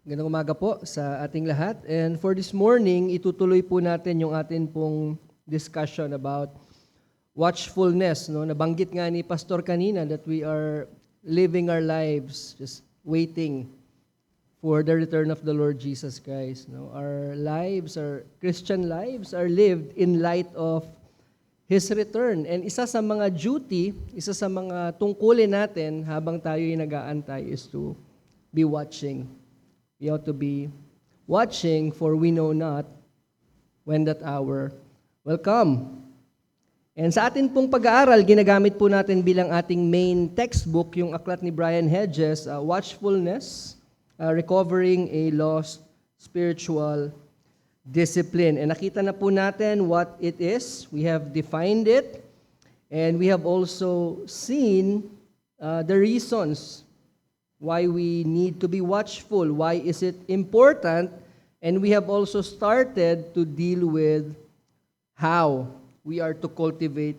Magandang umaga po sa ating lahat. And for this morning, itutuloy po natin yung atin pong discussion about watchfulness. No? Nabanggit nga ni Pastor kanina that we are living our lives just waiting for the return of the Lord Jesus Christ. No? Our lives, our Christian lives are lived in light of His return. And isa sa mga duty, isa sa mga tungkulin natin habang tayo'y nag-aantay is to be watching. We ought to be watching, for we know not when that hour will come. And sa atin pong pag-aaral, ginagamit po natin bilang ating main textbook yung aklat ni Brian Hedges, Watchfulness, Recovering a Lost Spiritual Discipline. And nakita na po natin what it is. We have defined it. And we have also seen the reasons why we need to be watchful, why is it important, and we have also started to deal with how we are to cultivate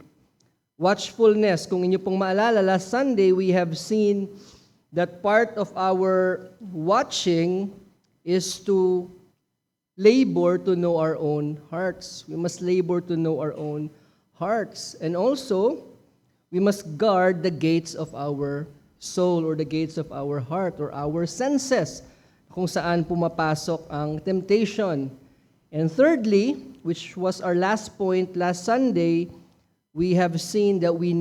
watchfulness. Kung inyo pong maalala, last Sunday, we have seen that part of our watching is to labor to know our own hearts. We must labor to know our own hearts. And also, we must guard the gates of our soul or the gates of our heart or our senses kung saan pumapasok ang temptation. And thirdly, which was our last point last Sunday, we have seen that we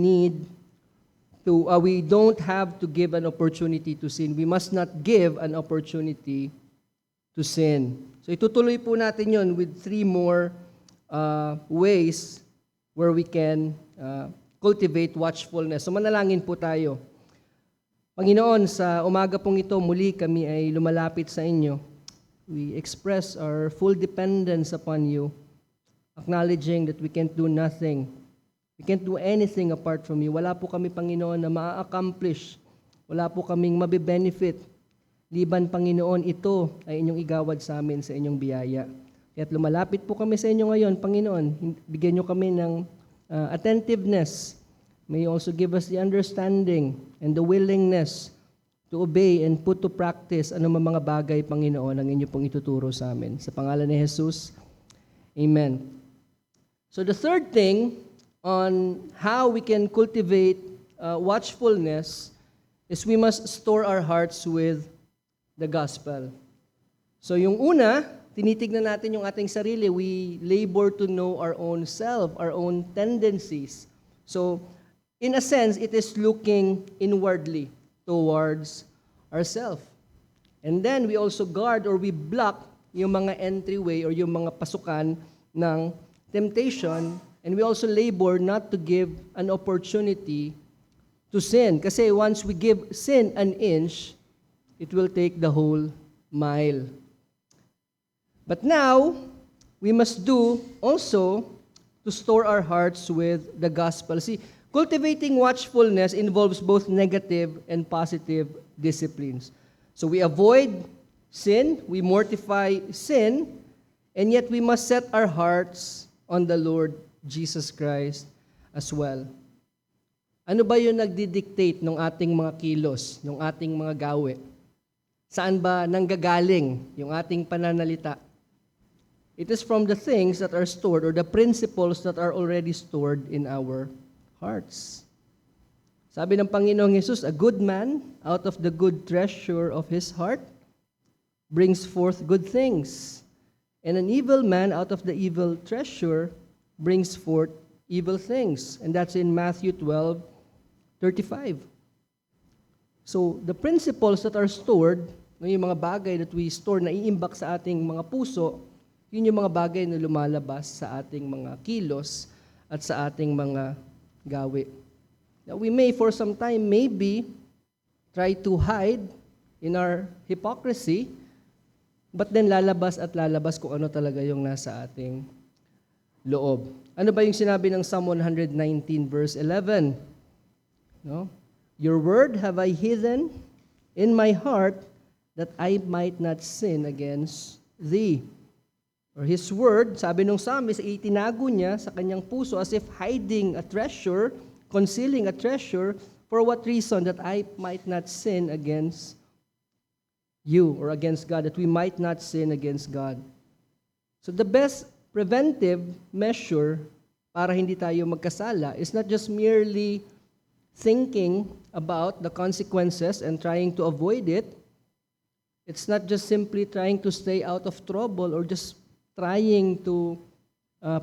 don't have to give an opportunity to sin. We must not give an opportunity to sin. So itutuloy po natin yon with three more ways where we can cultivate watchfulness. So manalangin po tayo. Panginoon, sa umaga pong ito, muli kami ay lumalapit sa inyo. We express our full dependence upon you, acknowledging that we can't do nothing. We can't do anything apart from you. Wala po kami, Panginoon, na ma-accomplish. Wala po kaming mabe-benefit. Liban, Panginoon, ito ay inyong igawad sa amin sa inyong biyaya. Kaya't lumalapit po kami sa inyo ngayon, Panginoon. Bigyan nyo kami ng attentiveness. May you also give us the understanding and the willingness to obey and put to practice anumang mga bagay, Panginoon, ang inyo pong ituturo sa amin. Sa pangalan ni Jesus, Amen. So the third thing on how we can cultivate watchfulness is we must store our hearts with the gospel. So yung una, tinitignan natin yung ating sarili. We labor to know our own self, our own tendencies. So, in a sense, it is looking inwardly towards ourselves. And then we also guard or we block yung mga entryway or yung mga pasukan ng temptation, and we also labor not to give an opportunity to sin. Kasi once we give sin an inch, it will take the whole mile. But now, we must do also to store our hearts with the gospel. See, cultivating watchfulness involves both negative and positive disciplines. So we avoid sin, we mortify sin, and yet we must set our hearts on the Lord Jesus Christ as well. Ano ba yung nagdidictate ng ating mga kilos, ng ating mga gawe? Saan ba nanggagaling yung ating pananalita? It is from the things that are stored or the principles that are already stored in our hearts. Sabi ng Panginoong Hesus, a good man out of the good treasure of his heart brings forth good things, and an evil man out of the evil treasure brings forth evil things. And that's in Matthew 12:35. So the principles that are stored, yung mga bagay that we store na iimbak sa ating mga puso, yun yung mga bagay na lumalabas sa ating mga kilos at sa ating mga gawi. Now, we may for some time maybe try to hide in our hypocrisy, but then lalabas at lalabas kung ano talaga yung nasa ating loob. Ano ba yung sinabi ng Psalm 119 verse 11? No? Your word have I hidden in my heart that I might not sin against thee. Or His word, sabi nung psalmist, itinago niya sa kanyang puso as if hiding a treasure, concealing a treasure, for what reason? That I might not sin against you or against God, that we might not sin against God. So the best preventive measure para hindi tayo magkasala is not just merely thinking about the consequences and trying to avoid it. It's not just simply trying to stay out of trouble or just trying to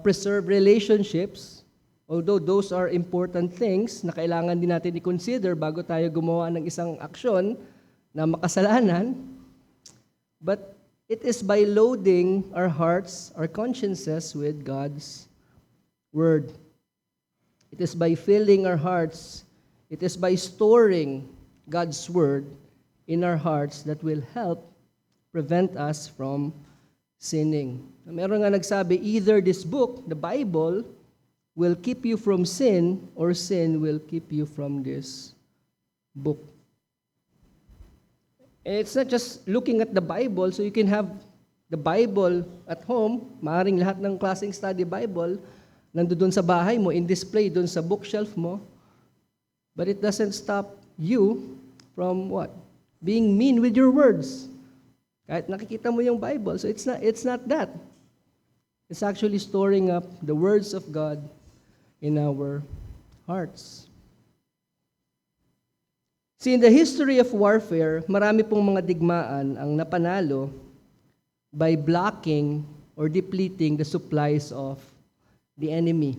preserve relationships, although those are important things na kailangan din natin i-consider bago tayo gumawa ng isang aksyon na makasalanan. But it is by loading our hearts, our consciences with God's Word. It is by filling our hearts, it is by storing God's Word in our hearts that will help prevent us from sinning. Meron nga nagsabi, either this book, the Bible, will keep you from sin, or sin will keep you from this book. And it's not just looking at the Bible, so you can have the Bible at home, maaaring lahat ng klaseng study Bible, nandoon sa bahay mo, in display doon sa bookshelf mo, but it doesn't stop you from what? Being mean with your words. Kahit nakikita mo yung Bible, so it's not that. It's actually storing up the words of God in our hearts. See, in the history of warfare, marami pong mga digmaan ang napanalo by blocking or depleting the supplies of the enemy.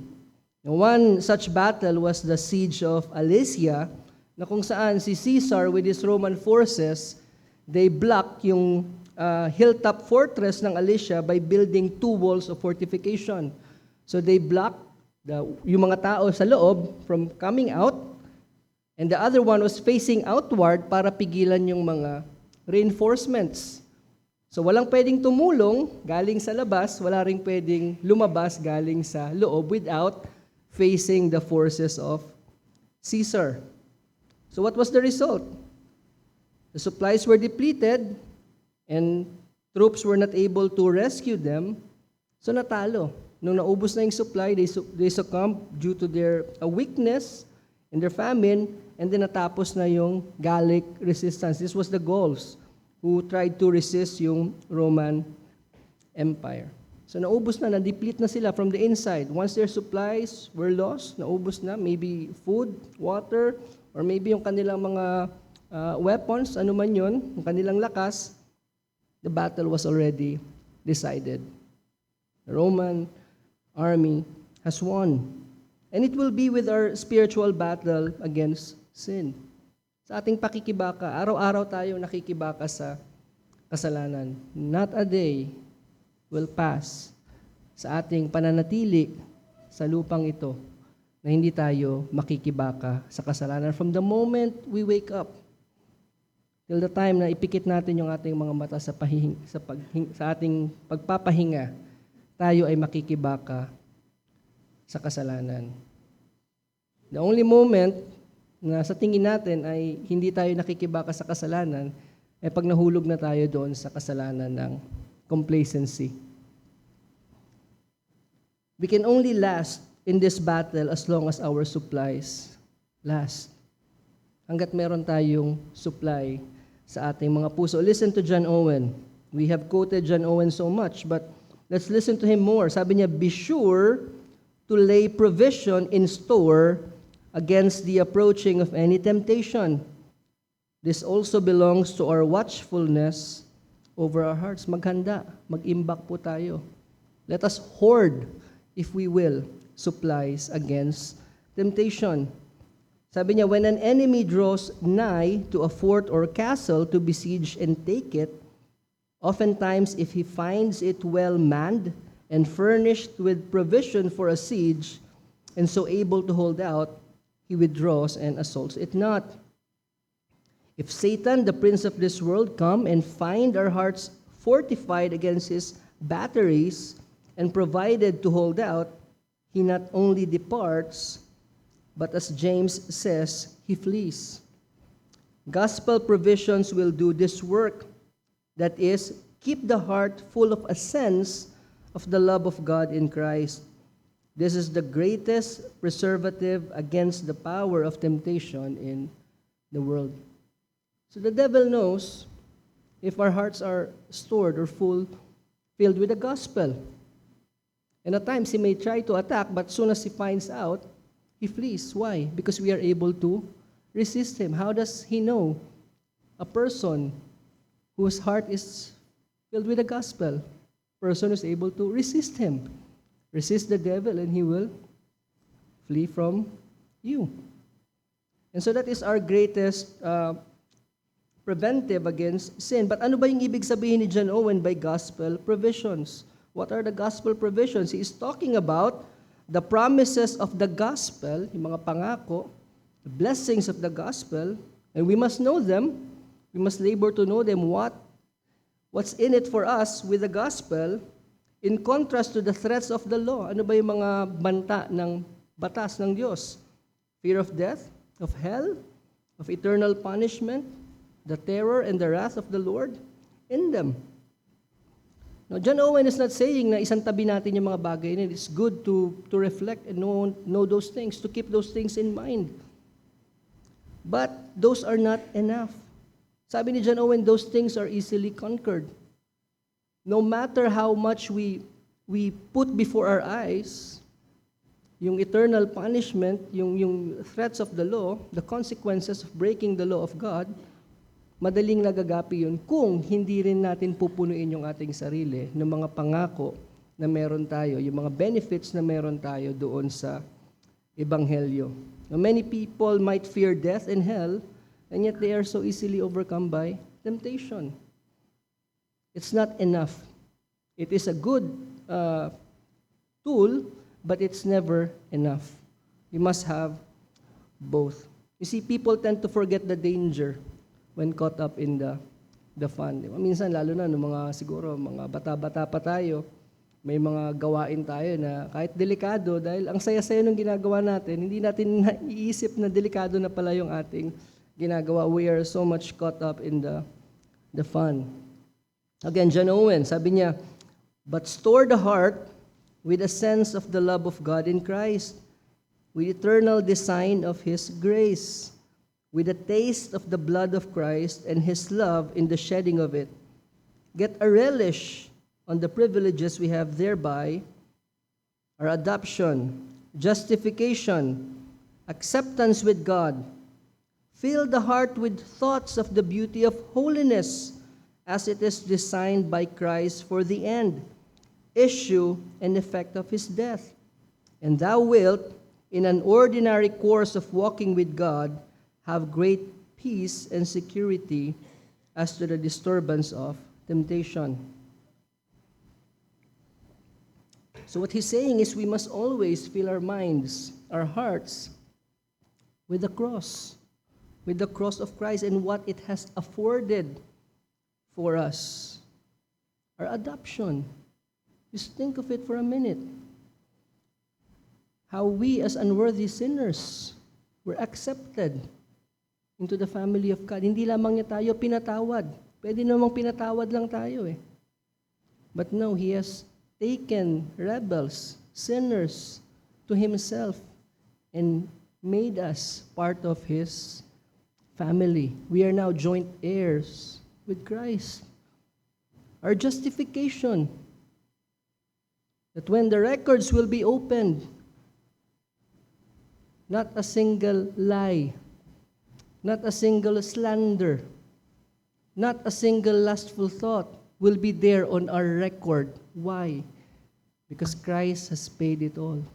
Now, one such battle was the siege of Alesia, na kung saan si Caesar with his Roman forces, they blocked yung hilltop fortress ng Alesia by building 2 walls of fortification. So they blocked yung mga tao sa loob from coming out, and the other one was facing outward para pigilan yung mga reinforcements. So walang pwedeng tumulong galing sa labas, wala ring pwedeng lumabas galing sa loob without facing the forces of Caesar. So what was the result? The supplies were depleted, and troops were not able to rescue them, so natalo. Nung naubos na yung supply, they succumbed due to their weakness and their famine, and then natapos na yung Gallic resistance. This was the Gauls who tried to resist yung Roman Empire. So naubos na, na-deplete na sila from the inside. Once their supplies were lost, naubos na, maybe food, water, or maybe yung kanilang mga weapons, ano man yun, yung kanilang lakas, the battle was already decided. The Roman army has won. And it will be with our spiritual battle against sin. Sa ating pakikibaka, araw-araw tayo nakikibaka sa kasalanan. Not a day will pass sa ating pananatili sa lupang ito na hindi tayo makikibaka sa kasalanan. From the moment we wake up, till the time na ipikit natin yung ating mga mata sa ating pagpapahinga, tayo ay makikibaka sa kasalanan. The only moment na sa tingin natin ay hindi tayo nakikibaka sa kasalanan ay pag nahulog na tayo doon sa kasalanan ng complacency. We can only last in this battle as long as our supplies last. Hanggat meron tayong supply sa ating mga puso. Listen to John Owen. We have quoted John Owen so much, but let's listen to him more. Sabi niya, be sure to lay provision in store against the approaching of any temptation. This also belongs to our watchfulness over our hearts. Maghanda, mag-imbak po tayo. Let us hoard, if we will, supplies against temptation. Sabi niya, when an enemy draws nigh to a fort or castle to besiege and take it, oftentimes if he finds it well manned and furnished with provision for a siege, and so able to hold out, he withdraws and assaults it not. If Satan, the prince of this world, come and find our hearts fortified against his batteries and provided to hold out, he not only departs, but as James says, he flees. Gospel provisions will do this work, that is, keep the heart full of a sense of the love of God in Christ. This is the greatest preservative against the power of temptation in the world. So the devil knows if our hearts are stored or filled with the gospel. And at times, he may try to attack, but soon as he finds out, he flees. Why? Because we are able to resist him. How does he know a person whose heart is filled with the gospel? Person is able to resist him. Resist the devil and he will flee from you. And so that is our greatest preventive against sin. But ano ba yung ibig sabihin ni John Owen by gospel provisions? What are the gospel provisions? He is talking about the promises of the gospel, yung mga pangako, the blessings of the gospel, and we must know them. We must labor to know them. What's in it for us with the gospel in contrast to the threats of the law? Ano ba yung mga banta ng batas ng Diyos? Fear of death, of hell, of eternal punishment, the terror and the wrath of the Lord in them. Now, John Owen is not saying na isang tabi natin yung mga bagay na it's good to reflect and know those things, to keep those things in mind. But those are not enough. Sabi ni John Owen, those things are easily conquered. No matter how much we put before our eyes, yung eternal punishment, yung threats of the law, the consequences of breaking the law of God, madaling nagagapi yun kung hindi rin natin pupunuin yung ating sarili ng mga pangako na meron tayo, yung mga benefits na meron tayo doon sa Ebanghelyo. Now, many people might fear death and hell, and yet they are so easily overcome by temptation. It's not enough. It is a good tool, but it's never enough. You must have both. You see, people tend to forget the danger when caught up in the fun. Diba? Minsan, lalo na nung siguro, mga bata-bata pa tayo, may mga gawain tayo na kahit delikado, dahil ang saya-saya nung ginagawa natin, hindi natin naiisip na delikado na pala yung ating ginagawa. We are so much caught up in the fun. Again, John Owen, sabi niya, but store the heart with a sense of the love of God in Christ, with eternal design of His grace, with a taste of the blood of Christ and His love in the shedding of it. Get a relish on the privileges we have thereby, our adoption, justification, acceptance with God. Fill the heart with thoughts of the beauty of holiness as it is designed by Christ for the end, issue, and effect of His death. And thou wilt, in an ordinary course of walking with God, have great peace and security as to the disturbance of temptation. So what he's saying is we must always fill our minds, our hearts, with the cross of Christ and what it has afforded for us. Our adoption. Just think of it for a minute. How we as unworthy sinners were accepted into the family of God. Hindi lamang niya tayo pinatawad. Pwede namang pinatawad lang tayo eh. But no, He has taken rebels, sinners, to Himself and made us part of His family. We are now joint heirs with Christ. Our justification, that when the records will be opened, not a single lie, not a single slander, not a single lustful thought will be there on our record. Why? Because Christ has paid it all.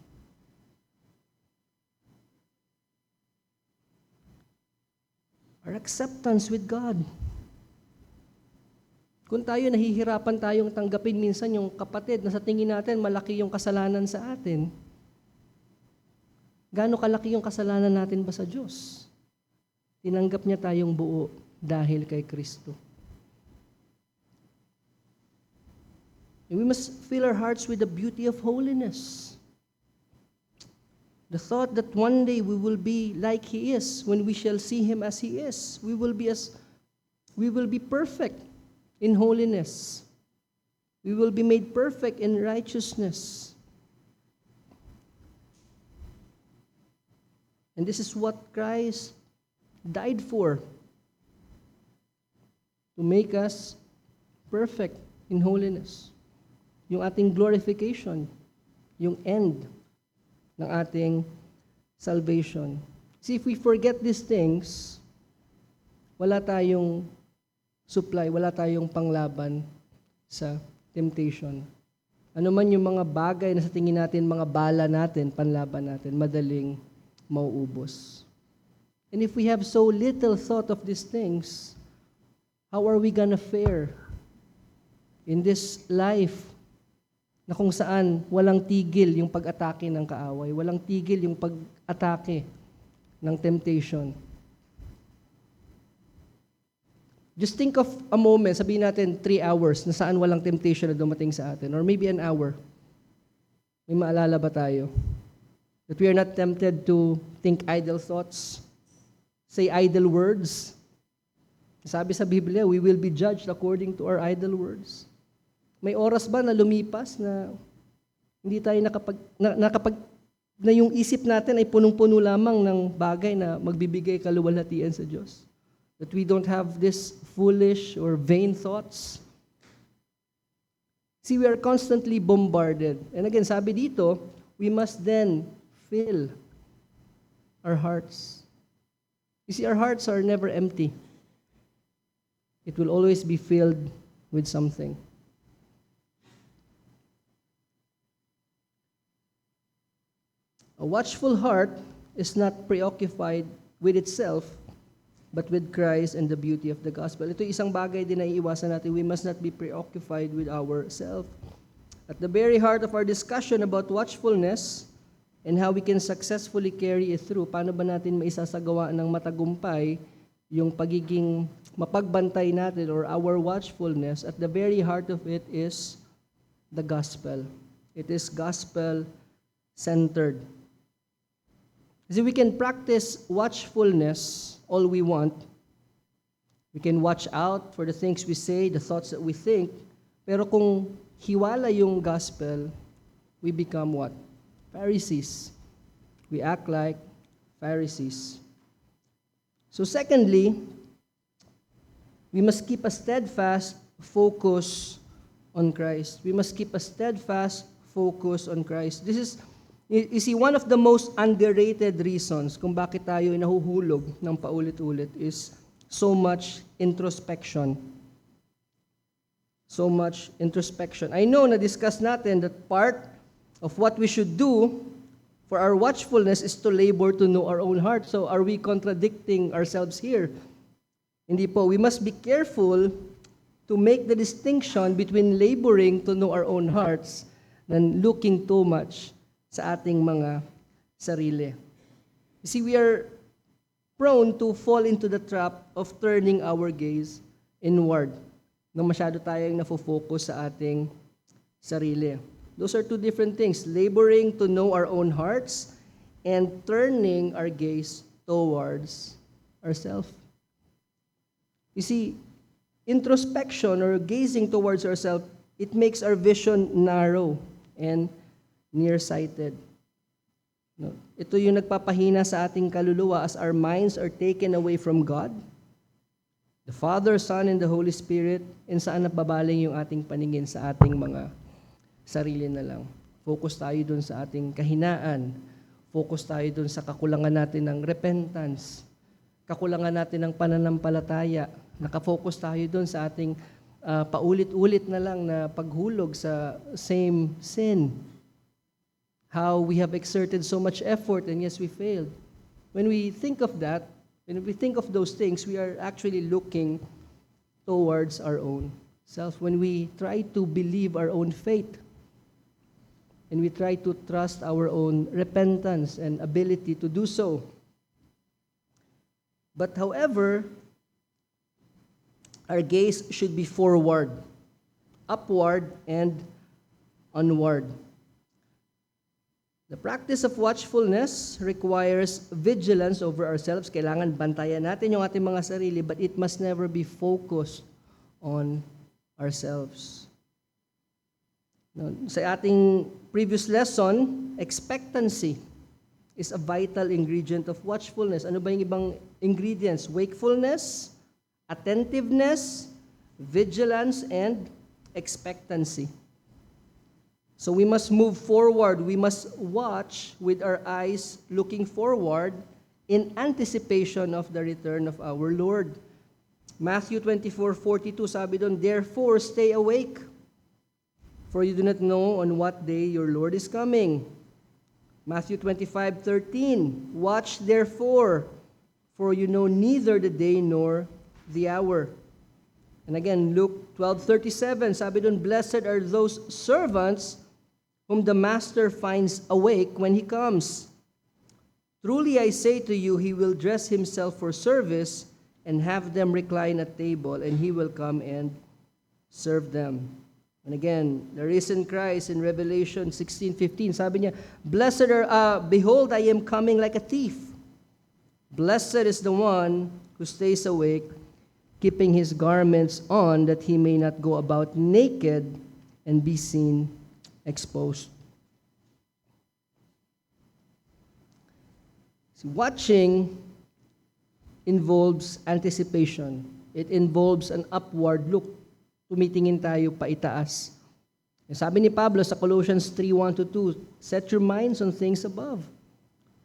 Our acceptance with God. Kung tayo nahihirapan tayong tanggapin minsan yung kapatid na sa tingin natin malaki yung kasalanan sa atin, gaano kalaki yung kasalanan natin ba sa Diyos? Tinanggap niya tayong buo dahil kay Kristo. And we must fill our hearts with the beauty of holiness. The thought that one day we will be like He is when we shall see Him as He is. We will be perfect in holiness. We will be made perfect in righteousness. And this is what Christ died for. to make us perfect in holiness. Yung ating glorification, yung end ng ating salvation. See, if we forget these things, wala tayong supply, wala tayong panglaban sa temptation. Ano man yung mga bagay na sa tingin natin, mga bala natin, panlaban natin, madaling mauubos. And if we have so little thought of these things, how are we gonna fare in this life na kung saan walang tigil yung pag-atake ng kaaway, walang tigil yung pag-atake ng temptation? Just think of a moment, sabihin natin 3 hours na saan walang temptation na dumating sa atin, or maybe an hour. May maalala ba tayo? That we are not tempted to think idle thoughts, say idle words. Sabi sa Biblia, we will be judged according to our idle words. May oras ba na lumipas na hindi tayo na yung isip natin ay punong-puno lamang ng bagay na magbibigay kaluwalhatian sa Diyos? That we don't have this foolish or vain thoughts. See, we are constantly bombarded. And again, sabi dito, we must then fill our hearts. You see, our hearts are never empty. It will always be filled with something. A watchful heart is not preoccupied with itself, but with Christ and the beauty of the gospel. Ito isang bagay din na iiwasan natin. We must not be preoccupied with ourselves. At the very heart of our discussion about watchfulness and how we can successfully carry it through, paano ba natin maisasagawa ng matagumpay yung pagiging mapagbantay natin or our watchfulness, at the very heart of it is the gospel. It is gospel-centered. See, we can practice watchfulness all we want. We can watch out for the things we say, the thoughts that we think. Pero kung hiwala yung gospel, we become what? Pharisees. We act like Pharisees. So secondly, we must keep a steadfast focus on Christ. We must keep a steadfast focus on Christ. This is, you see, one of the most underrated reasons kung bakit tayo nahuhulog ng paulit-ulit is so much introspection. So much introspection. I know na-discuss natin that part of what we should do for our watchfulness is to labor to know our own heart. So are we contradicting ourselves here? Hindi po. We must be careful to make the distinction between laboring to know our own hearts than looking too much sa ating mga sarili. You see, we are prone to fall into the trap of turning our gaze inward na masyado tayong nafo-focus sa ating sarili. Those are two different things. Laboring to know our own hearts and turning our gaze towards ourselves. You see, introspection or gazing towards ourselves, it makes our vision narrow and nearsighted. No? Ito yung nagpapahina sa ating kaluluwa as our minds are taken away from God, the Father, Son, and the Holy Spirit, and saan nababaling yung ating paningin sa ating mga sarili na lang. Focus tayo dun sa ating kahinaan. Focus tayo dun sa kakulangan natin ng repentance. Kakulangan natin ng pananampalataya. Nakafocus tayo dun sa ating paulit-ulit na lang na paghulog sa same sin. How we have exerted so much effort and yes, we failed. When we think of that, when we think of those things, we are actually looking towards our own self. When we try to believe our own faith, and we try to trust our own repentance and ability to do so. But however, our gaze should be forward, upward, and onward. The practice of watchfulness requires vigilance over ourselves. Kailangan bantayan natin yung ating mga sarili, but it must never be focused on ourselves. No, sa ating previous lesson, expectancy is a vital ingredient of watchfulness. Ano ba yung ibang ingredients? Wakefulness, attentiveness, vigilance, and expectancy. So we must move forward. We must watch with our eyes looking forward in anticipation of the return of our Lord. Matthew 24:42, sabi doon, "Therefore, stay awake, for you do not know on what day your Lord is coming." Matthew 25:13, "Watch therefore, for you know neither the day nor the hour." And again, Luke 12:37, sabi doon, "Blessed are those servants whom the master finds awake when he comes. Truly I say to you, he will dress himself for service and have them recline at table, and he will come and serve them." And again, the risen Christ in Revelation 16:15, sabi niya, "Behold, I am coming like a thief. Blessed is the one who stays awake, keeping his garments on, that he may not go about naked and be seen exposed." So watching involves anticipation. It involves an upward look. Tumitingin tayo paitaas. Sabi ni Pablo sa Colossians 3:1-2, "Set your minds on things above,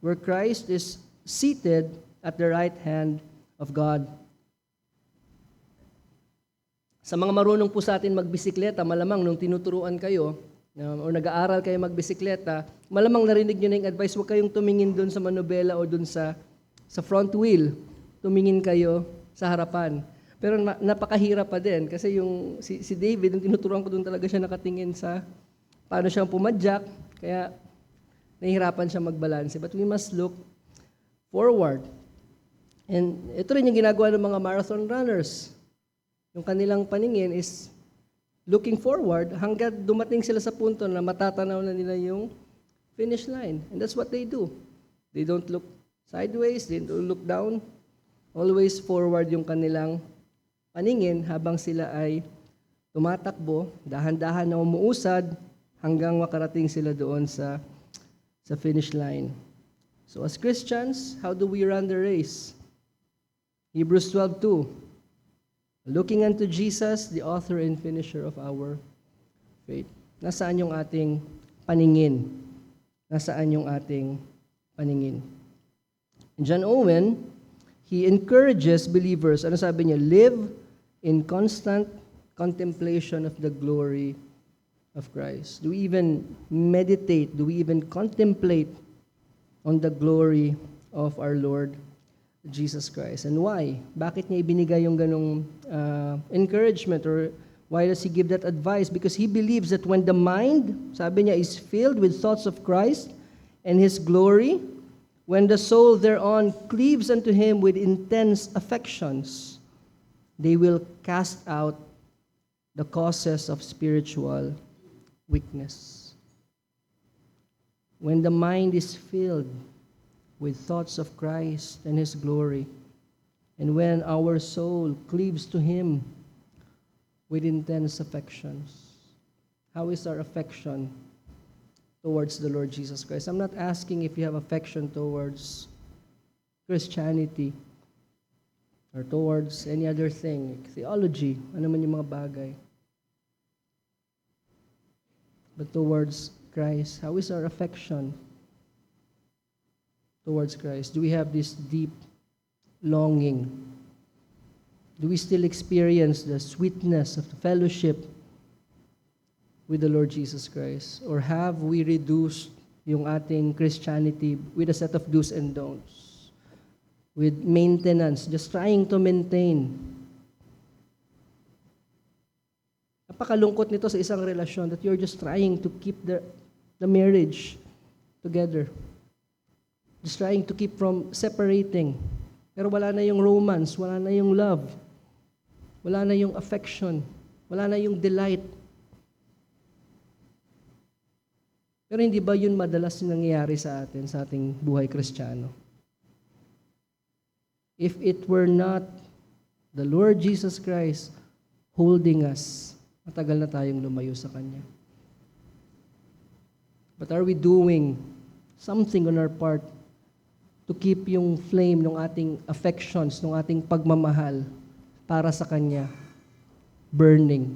where Christ is seated at the right hand of God." Sa mga marunong po sa atin magbisikleta, malamang nung tinuturuan kayo, o nag-aaral kayo magbisikleta, malamang narinig nyo na yung advice, huwag kayong tumingin doon sa manubela o doon sa front wheel. Tumingin kayo sa harapan. Pero napakahirap pa din kasi si David, nung tinuturuan ko doon talaga siya nakatingin sa paano siyang pumadyak, kaya nahihirapan siya magbalanse. But we must look forward. And ito rin yung ginagawa ng mga marathon runners. Yung kanilang paningin is looking forward hanggang dumating sila sa punto na matatanaw na nila yung finish line. And that's what they do. They don't look sideways, they don't look down. Always forward yung kanilang paningin habang sila ay tumatakbo, dahan-dahan na umuusad hanggang makarating sila doon sa finish line. So as Christians, how do we run the race? Hebrews 12:2, "Looking unto Jesus, the author and finisher of our faith." Nasaan yung ating paningin? Nasaan yung ating paningin? John Owen, he encourages believers, ano sabi niya? Live in constant contemplation of the glory of Christ. Do we even meditate? Do we even contemplate on the glory of our Lord Jesus Christ? And why? Bakit niya ibinigay yung ganong encouragement, or why does he give that advice? Because he believes that when the mind, sabi niya, is filled with thoughts of Christ and His glory, when the soul thereon cleaves unto Him with intense affections, they will cast out the causes of spiritual weakness. When the mind is filled with thoughts of Christ and His glory, and when our soul cleaves to Him with intense affections. How is our affection towards the Lord Jesus Christ? I'm not asking if you have affection towards Christianity or towards any other thing, like theology, ano man yung mga bagay. But towards Christ, how is our affection towards Christ? Do we have this deep longing? Do we still experience the sweetness of the fellowship with the Lord Jesus Christ? Or have we reduced yung ating Christianity with a set of do's and don'ts? With maintenance, just trying to maintain. Napakalungkot nito sa isang relasyon that you're just trying to keep the marriage together. Just trying to keep from separating. Pero wala na yung romance, wala na yung love, wala na yung affection, wala na yung delight. Pero hindi ba yun madalas nangyayari sa atin, sa ating buhay Kristiyano? If it were not the Lord Jesus Christ holding us, matagal na tayong lumayo sa Kanya. But are we doing something on our part to keep yung flame ng ating affections, ng ating pagmamahal para sa Kanya burning.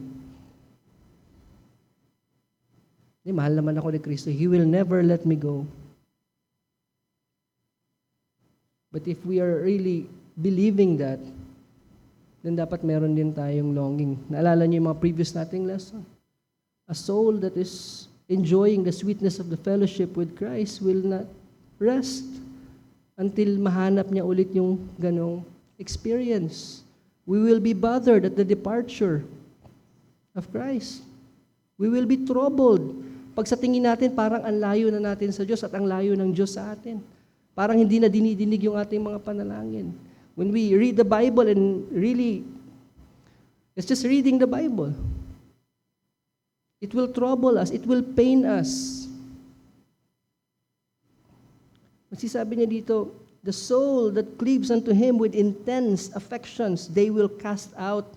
Mahal naman ako ni Kristo. He will never let me go. But if we are really believing that, then dapat meron din tayong longing. Naalala niyo yung mga previous nating lesson? A soul that is enjoying the sweetness of the fellowship with Christ will not rest until mahanap niya ulit yung ganong experience. We will be bothered at the departure of Christ. We will be troubled. Pag sa tingin natin, parang ang layo na natin sa Diyos at ang layo ng Diyos sa atin. Parang hindi na dinidinig yung ating mga panalangin. When we read the Bible and really, it's just reading the Bible. It will trouble us. It will pain us. Sabi niya dito, the soul that cleaves unto Him with intense affections, they will cast out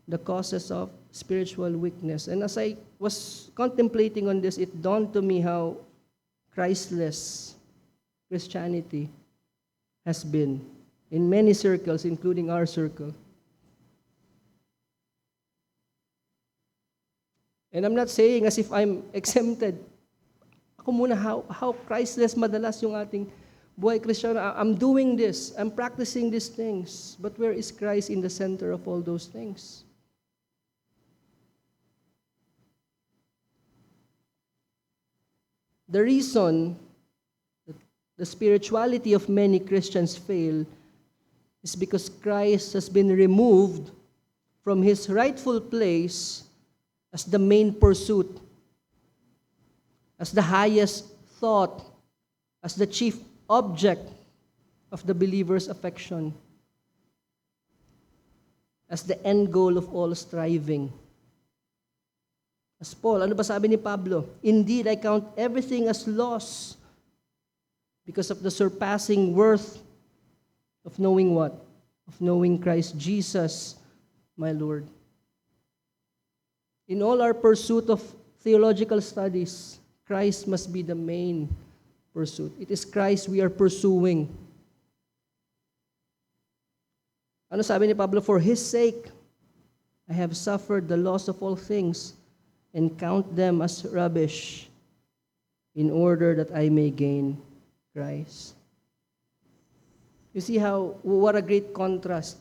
the causes of spiritual weakness. And as I was contemplating on this, it dawned to me how Christless Christianity has been in many circles, including our circle. And I'm not saying as if I'm exempted. Ako muna, how Christless madalas yung ating buhay Kristiyano. I'm doing this. I'm practicing these things. But where is Christ in the center of all those things? The reason that the spirituality of many Christians fail is because Christ has been removed from His rightful place as the main pursuit, as the highest thought, as the chief object of the believer's affection, as the end goal of all striving. As Paul, ano ba sabi ni Pablo? Indeed, I count everything as loss because of the surpassing worth of knowing what? Of knowing Christ Jesus, my Lord. In all our pursuit of theological studies, Christ must be the main pursuit. It is Christ we are pursuing. Ano sabi ni Pablo? For His sake, I have suffered the loss of all things and count them as rubbish in order that I may gain Christ. You see what a great contrast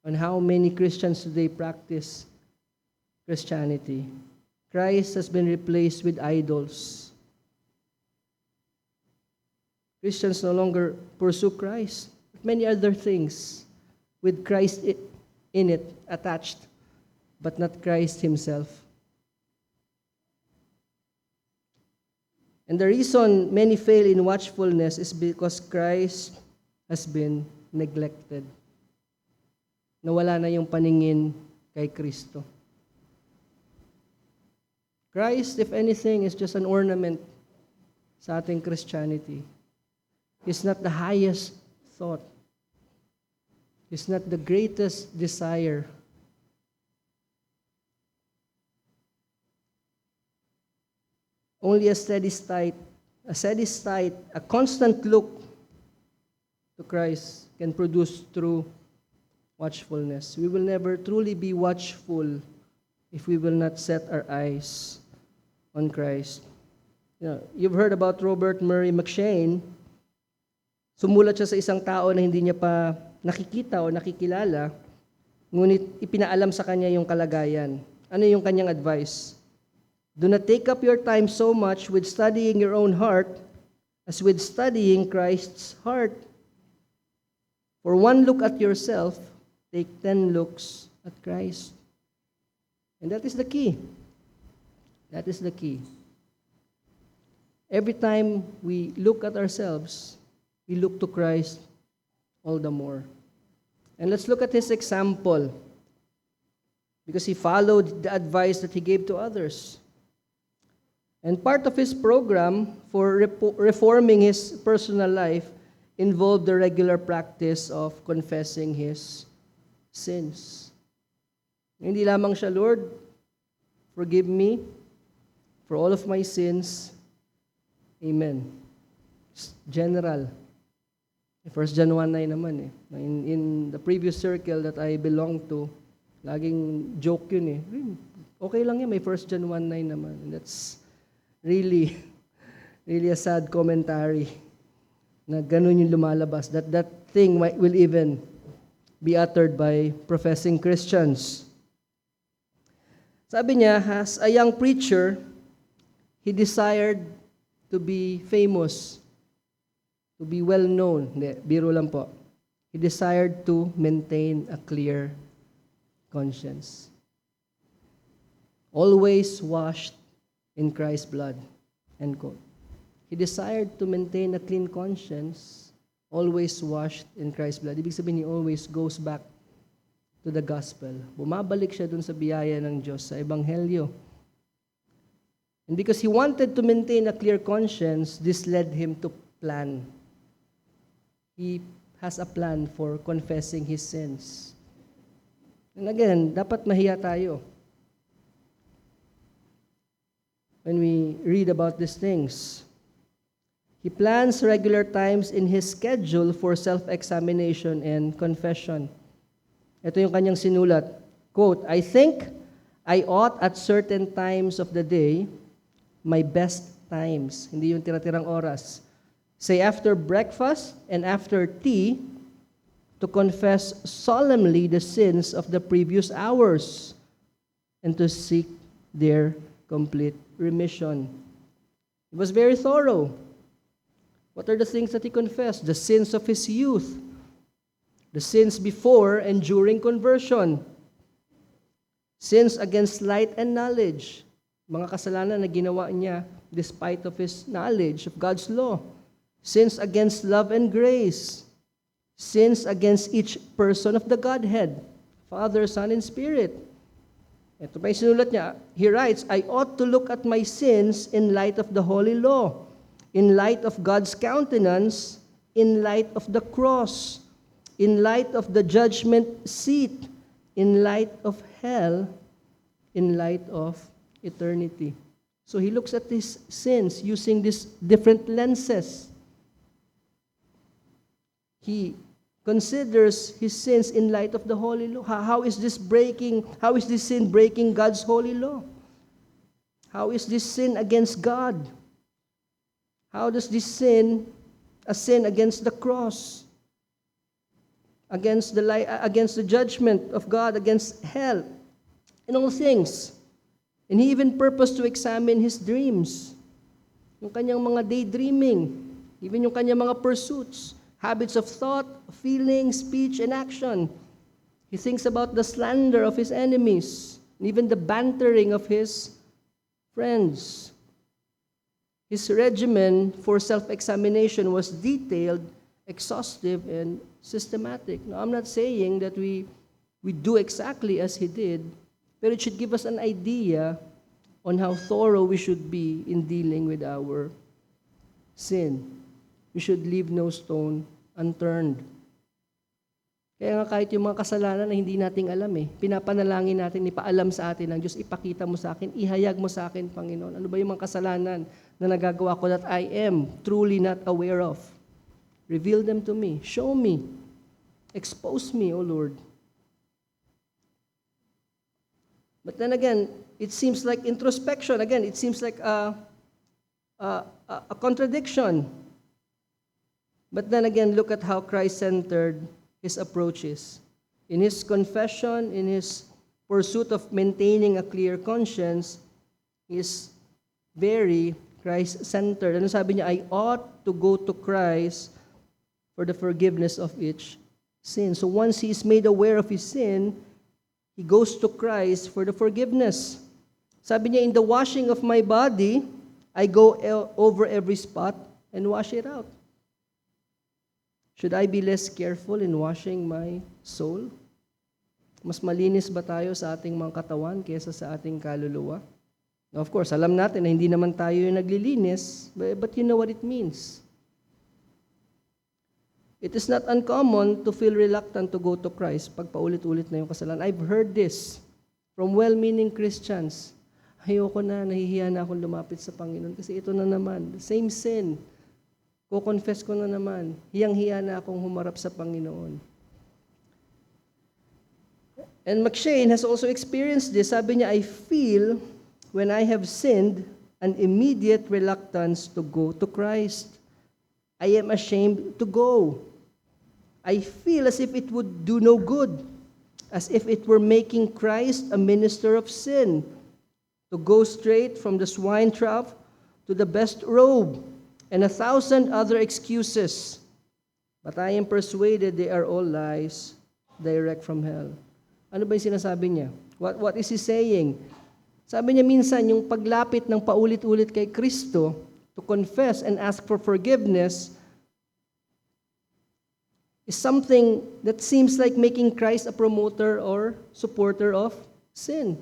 on how many Christians today practice Christianity. Christ has been replaced with idols. Christians no longer pursue Christ, but many other things with Christ in it attached, but not Christ Himself. And the reason many fail in watchfulness is because Christ has been neglected. Nawala na yung paningin kay Kristo. Christ, if anything, is just an ornament sa ating Christianity. He's not the highest thought. He's not the greatest desire. Only a steady sight, a constant look to Christ can produce true watchfulness. We will never truly be watchful if we will not set our eyes on Christ. You've heard about Robert Murray McCheyne. Sumulat siya sa isang tao na hindi niya pa nakikita o nakikilala, ngunit ipinaalam sa kanya yung kalagayan. Ano yung kanyang advice? Do not take up your time so much with studying your own heart as with studying Christ's heart. For one look at yourself, take 10 looks at Christ. And that is the key. That is the key. Every time we look at ourselves, we look to Christ all the more. And let's look at His example, because He followed the advice that He gave to others. And part of His program for reforming His personal life involved the regular practice of confessing His sins. Hindi lamang siya, Lord, forgive me for all of my sins. Amen. General. First John 1:9 naman eh. In the previous circle that I belong to, laging joke yun eh. Okay lang yan, may First John 1:9 naman. And that's really, really a sad commentary na ganun yung lumalabas. That thing will even be uttered by professing Christians. Sabi niya, as a young preacher, he desired to be famous, to be well known. Hindi, biro lang po. He desired to maintain a clear conscience. Always washed in Christ's blood. End quote. He desired to maintain a clean conscience, always washed in Christ's blood. Ibig sabihin, he always goes back to the gospel. Bumabalik siya dun sa biyaya ng Diyos, sa ebanghelyo. And because he wanted to maintain a clear conscience, this led him to plan. He has a plan for confessing his sins. And again, dapat mahiya tayo when we read about these things. He plans regular times in his schedule for self-examination and confession. Ito yung kanyang sinulat. Quote, I think I ought at certain times of the day, my best times, hindi yung tira-tirang oras, say after breakfast and after tea, to confess solemnly the sins of the previous hours and to seek their complete remission. He was very thorough. What are the things that he confessed? The sins of his youth, the sins before and during conversion, sins against light and knowledge, mga kasalanan na ginawa niya despite of his knowledge of God's law, sins against love and grace, sins against each person of the Godhead, Father, Son, and Spirit. Ito pa yung sinulat niya. He writes, I ought to look at my sins in light of the holy law, in light of God's countenance, in light of the cross, in light of the judgment seat, in light of hell, in light of eternity. So he looks at his sins using these different lenses. He considers his sins in light of the holy law. How is this sin breaking God's holy law? How is this sin against God? How does this sin, a sin against the cross, against the judgment of God, against hell, and all things? And he even purposed to examine his dreams, yung kanyang mga daydreaming, even yung kanyang mga pursuits, habits of thought, feeling, speech, and action. He thinks about the slander of his enemies, and even the bantering of his friends. His regimen for self-examination was detailed, exhaustive, and systematic. Now, I'm not saying that we do exactly as he did, but it should give us an idea on how thorough we should be in dealing with our sin. We should leave no stone unturned. Kaya nga kahit yung mga kasalanan na hindi nating alam pinapanalangin natin, ipaalam sa atin ng Diyos, ipakita mo sa akin, ihayag mo sa akin, Panginoon. Ano ba yung mga kasalanan na nagagawa ko that I am truly not aware of? Reveal them to me. Show me. Expose me, O Lord. But then again, it seems like introspection. Again, it seems like a contradiction. But then again, look at how Christ-centered his approach is. In his confession, in his pursuit of maintaining a clear conscience, he is very Christ-centered. Ano sabi niya? I ought to go to Christ for the forgiveness of each sin. So once he is made aware of his sin, he goes to Christ for the forgiveness. Sabi niya, in the washing of my body, I go over every spot and wash it out. Should I be less careful in washing my soul? Mas malinis ba tayo sa ating mga katawan kaysa sa ating kaluluwa? Now, of course, alam natin na hindi naman tayo yung naglilinis, but you know what it means. It is not uncommon to feel reluctant to go to Christ pag paulit-ulit na yung kasalanan. I've heard this from well-meaning Christians. Ayoko na, nahihiya na akong lumapit sa Panginoon kasi ito na naman, the same sin. Ko-confess ko na naman. Hiyang-hiya na akong humarap sa Panginoon. And McShane has also experienced this. Sabi niya, I feel when I have sinned an immediate reluctance to go to Christ. I am ashamed to go. I feel as if it would do no good, as if it were making Christ a minister of sin, to go straight from the swine trough to the best robe, and 1,000 other excuses. But I am persuaded they are all lies direct from hell. Ano ba yung sinasabi niya? What is he saying? Sabi niya minsan, yung paglapit ng paulit-ulit kay Kristo to confess and ask for forgiveness is something that seems like making Christ a promoter or supporter of sin.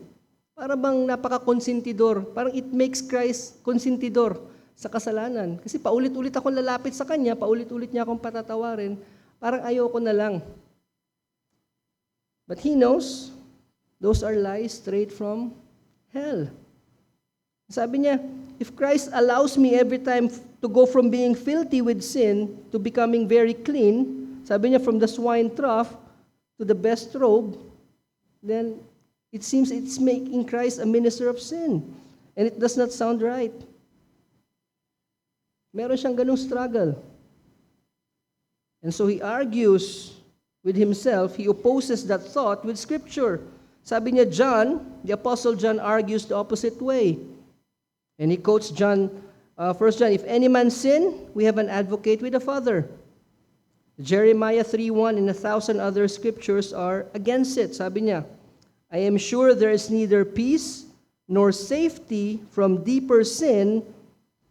Para bang napaka-konsentidor. Parang it makes Christ konsentidor sa kasalanan. Kasi paulit-ulit akong lalapit sa Kanya, paulit-ulit niya akong patatawarin, parang ayoko na lang. But He knows, those are lies straight from hell. Sabi niya, if Christ allows me every time to go from being filthy with sin to becoming very clean, sabi niya, from the swine trough to the best robe, then it seems it's making Christ a minister of sin. And it does not sound right. Meron siyang ganung struggle. And so he argues with himself, he opposes that thought with Scripture. Sabi niya, John, the Apostle John argues the opposite way. And he quotes John, 1 John, if any man sin, we have an advocate with the Father. Jeremiah 3:1 and 1,000 other scriptures are against it. Sabi niya, I am sure there is neither peace nor safety from deeper sin,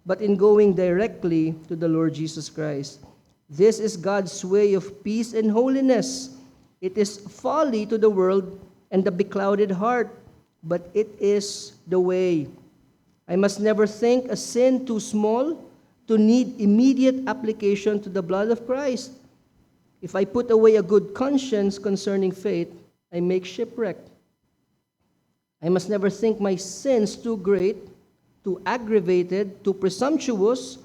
but in going directly to the Lord Jesus Christ. This is God's way of peace and holiness. It is folly to the world and the beclouded heart, but it is the way. I must never think a sin too small to need immediate application to the blood of Christ. If I put away a good conscience concerning faith, I make shipwreck. I must never think my sins too great, too aggravated, too presumptuous,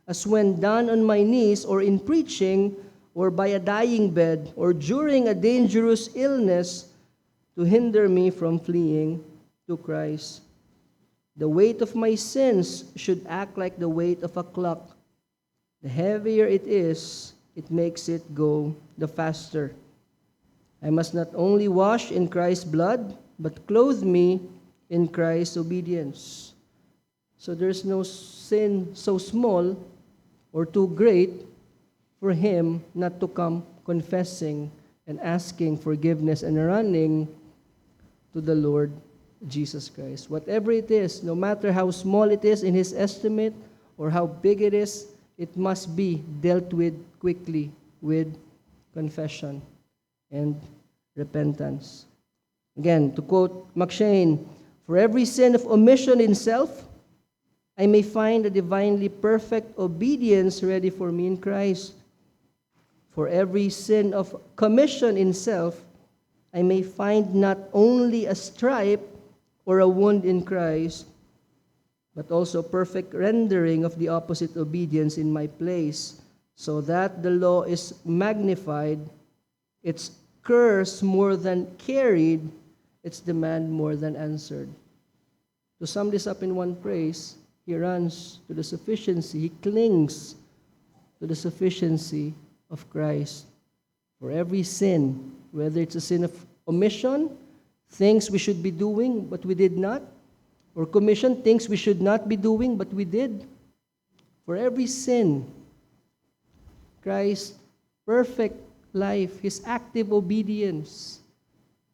as when done on my knees or in preaching or by a dying bed or during a dangerous illness to hinder me from fleeing to Christ. The weight of my sins should act like the weight of a clock. The heavier it is, it makes it go the faster. I must not only wash in Christ's blood, but clothe me in Christ's obedience. So there's no sin so small or too great for him not to come confessing and asking forgiveness and running to the Lord Jesus Christ. Whatever it is, no matter how small it is in his estimate or how big it is, it must be dealt with quickly with confession and repentance. Again, to quote McShane, for every sin of omission in self, I may find a divinely perfect obedience ready for me in Christ. For every sin of commission in self, I may find not only a stripe or a wound in Christ, but also perfect rendering of the opposite obedience in my place, so that the law is magnified, its curse more than carried, its demand more than answered. To sum this up in one phrase, he runs to the sufficiency, he clings to the sufficiency of Christ. For every sin, whether it's a sin of omission, things we should be doing but we did not, or commission, things we should not be doing but we did. For every sin, Christ's perfect life, his active obedience,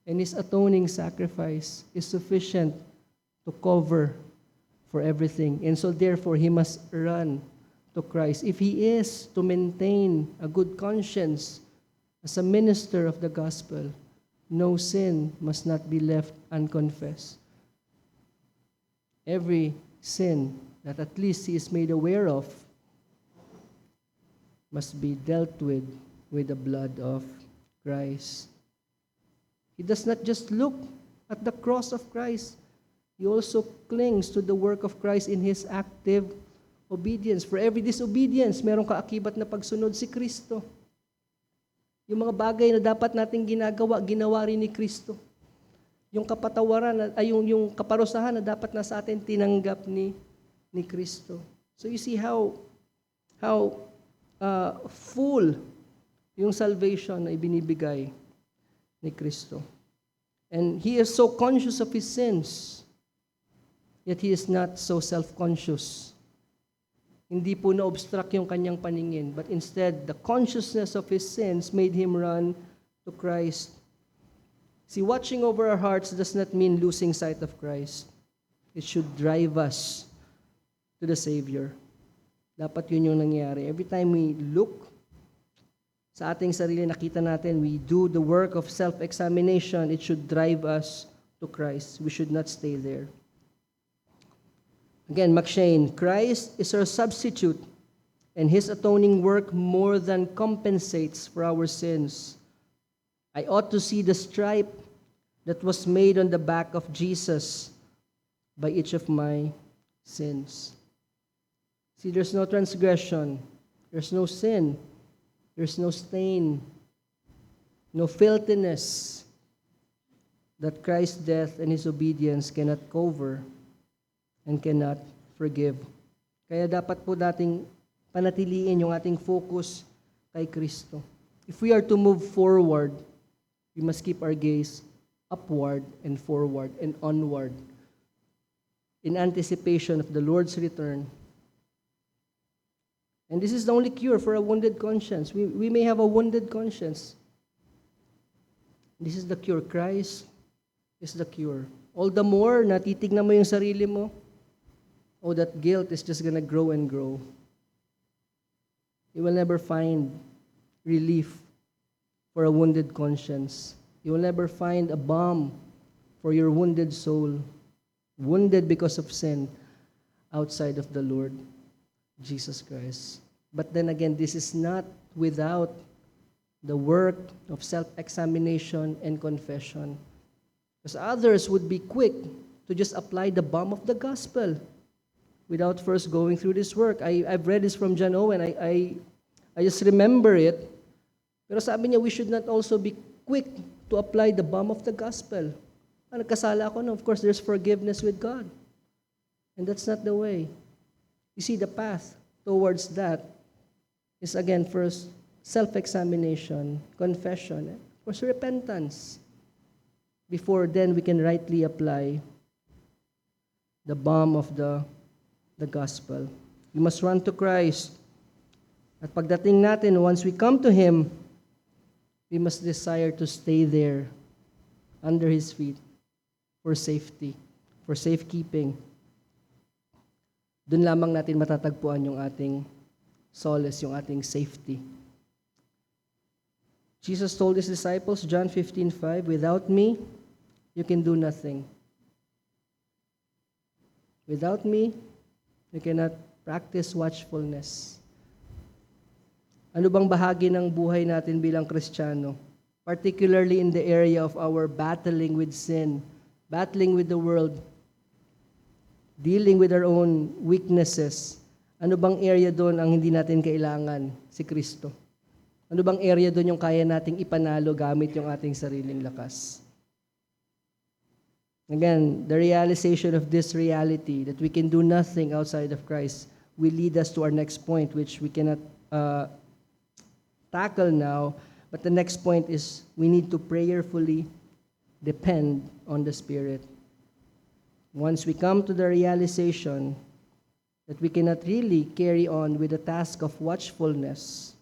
and his atoning sacrifice is sufficient to cover for everything. And so therefore, he must run to Christ. If he is to maintain a good conscience as a minister of the gospel, no sin must not be left unconfessed. Every sin that at least he is made aware of must be dealt with the blood of Christ. He does not just look at the cross of Christ. He also clings to the work of Christ in his active obedience. For every disobedience, meron kaakibat na pagsunod si Kristo. Yung mga bagay na dapat nating ginagawa, ginawa rin ni Kristo. Yung kapatawaran, ay yung kaparusahan na dapat na sa atin tinanggap ni Kristo. So you see how full yung salvation na ibinibigay ni Kristo. And He is so conscious of His sins, yet He is not so self-conscious. Hindi po na-obstruct yung kanyang paningin, but instead, the consciousness of His sins made Him run to Christ. See, watching over our hearts does not mean losing sight of Christ. It should drive us to the Savior. Dapat yun yung nangyari. Every time we look sa ating sarili, nakita natin, we do the work of self-examination, it should drive us to Christ. We should not stay there. Again, McShane, Christ is our substitute, and His atoning work more than compensates for our sins. I ought to see the stripe that was made on the back of Jesus by each of my sins. See, there's no transgression, there's no sin, there's no stain, no filthiness that Christ's death and His obedience cannot cover and cannot forgive. Kaya dapat po nating panatiliin yung ating focus kay Kristo. If we are to move forward, we must keep our gaze upward and forward and onward in anticipation of the Lord's return. And this is the only cure for a wounded conscience. We may have a wounded conscience. This is the cure. Christ is the cure. All the more, natitignan mo yung sarili mo, oh, that guilt is just gonna grow and grow. You will never find relief for a wounded conscience. You will never find a balm for your wounded soul, wounded because of sin, outside of the Lord Jesus Christ. But then again, this is not without the work of self-examination and confession. Because others would be quick to just apply the balm of the gospel without first going through this work. I've read this from John Owen. I just remember it. Pero sabi niya, we should not also be quick to apply the balm of the gospel. Nagkasala ako, no? Of course, there's forgiveness with God. And that's not the way. You see, the path towards that is, again, first, self-examination, confession, of course, repentance. Before then, we can rightly apply the balm of the gospel. We must run to Christ. At pagdating natin, once we come to Him, we must desire to stay there under His feet for safety, for safekeeping. Doon lamang natin matatagpuan yung ating solace, yung ating safety. Jesus told His disciples, John 15:5, "Without me, you can do nothing." Without me, you cannot practice watchfulness. Ano bang bahagi ng buhay natin bilang Kristiyano? Particularly in the area of our battling with sin, battling with the world, dealing with our own weaknesses. Ano bang area doon ang hindi natin kailangan? Si Kristo. Ano bang area doon yung kaya nating ipanalo gamit yung ating sariling lakas? Again, the realization of this reality that we can do nothing outside of Christ will lead us to our next point, which we cannot tackle now. But the next point is we need to prayerfully depend on the Spirit. Once we come to the realization that we cannot really carry on with the task of watchfulness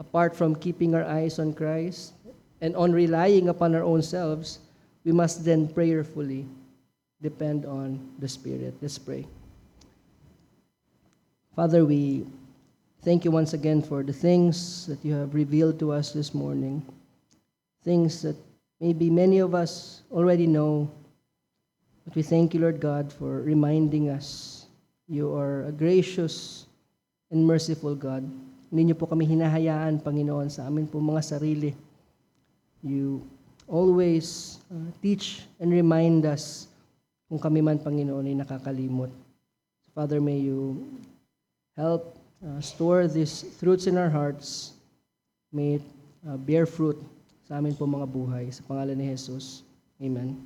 apart from keeping our eyes on Christ and on relying upon our own selves, we must then prayerfully depend on the Spirit. Let's pray. Father, we thank you once again for the things that you have revealed to us this morning, things that maybe many of us already know, but we thank you, Lord God, for reminding us you are a gracious and merciful God. Hindi niyo po kami hinahayaan, Panginoon, sa amin po mga sarili. You always teach and remind us kung kami man, Panginoon, ay nakakalimot. Father, may you help store these fruits in our hearts. May it bear fruit sa amin po mga buhay. Sa pangalan ni Jesus. Amen.